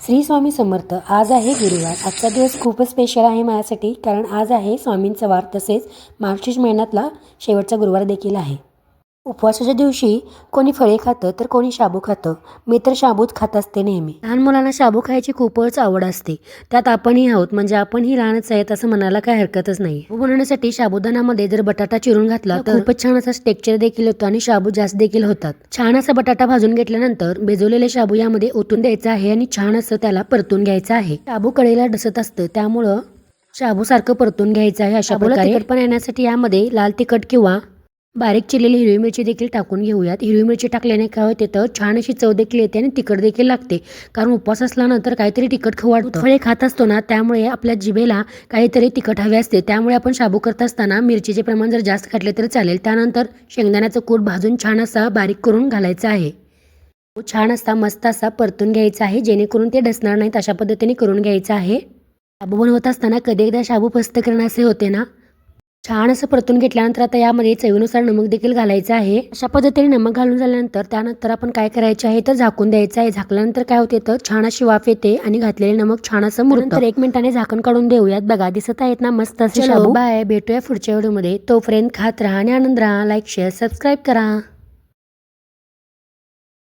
श्री स्वामी समर्थ. आज आहे गुरुवार. आजचा दिवस खूपच स्पेशल आहे माझ्यासाठी, कारण आज आहे स्वामींचा वार. तसेच मार्गशीर्ष महिन्यातला शेवटचा गुरुवार देखील आहे. उपवासाच्या दिवशी कोणी फळे खातं तर कोणी शाबू खातं. मी तर शाबूच खात असते नेहमी. लहान मुलांना शाबू खायची खूपच आवड असते. त्यात आपणही आहोत, म्हणजे आपणही लहानच आहेत असं म्हणायला काही हरकतच नाही. शाबू बनवण्यासाठी साबुदाण्यामध्ये जर बटाटा चिरून घातला तर खूपच छान असा टेक्स्चर देखील होतो आणि शाबू जास्त देखील होतात. छान असा बटाटा भाजून घेतल्यानंतर भिजवलेले शाबू यामध्ये ओतून द्यायचा आहे आणि छान असं त्याला परतून घ्यायचं आहे. शाबू कढईला डसत असतं, त्यामुळं शाबू सारखं परतून घ्यायचं आहे. अशा प्रकारे तिखटपणा येण्यासाठी यामध्ये लाल तिखट किंवा बारीक चिरलेली हिरवी मिरची देखील टाकून घेऊयात. हिरवी मिरची टाकल्याने काय होते तर छान अशी चव देखील येते आणि तिखट देखील लागते, कारण उपवास असल्यानंतर काहीतरी तिखट खाऊ वाटतं. फळे खात असतो ना, त्यामुळे आपल्या जिभेला काहीतरी तिखट हवे असते. त्यामुळे आपण शाबू करत असताना मिरचीचे प्रमाण जर जास्त घातले तर चालेल. त्यानंतर शेंगदाण्याचं कूट भाजून छान असा बारीक करून घालायचा आहे. छान असा मस्त असा परतून घ्यायचा आहे, जेणेकरून ते डसणार नाहीत. अशा पद्धतीने करून घ्यायचं आहे. शाबू बनवत असताना कधी एकदा शाबू पस्त करणं असे होते ना. छान असं परतून घेतल्यानंतर आता यामध्ये चवीनुसार नमक देखील घालायचं आहे. अशा पद्धतीने नमक घालून झाल्यानंतर त्यानंतर आपण काय करायचे आहे तर झाकून द्यायचं आहे. झाकल्यानंतर काय होते तर छान अशी वाफ येते आणि घातलेले नमक छान असं मुरतं. तर 1 मिनिटाने झाकण काढून देऊयात. बघा, दिसत आहेत ना मस्त असे शाबू. बाय, भेटूया पुढच्या व्हिडिओमध्ये. तोपर्यंत खात राहा आणि आनंद राहा. लाईक, शेअर, सबस्क्राईब करा.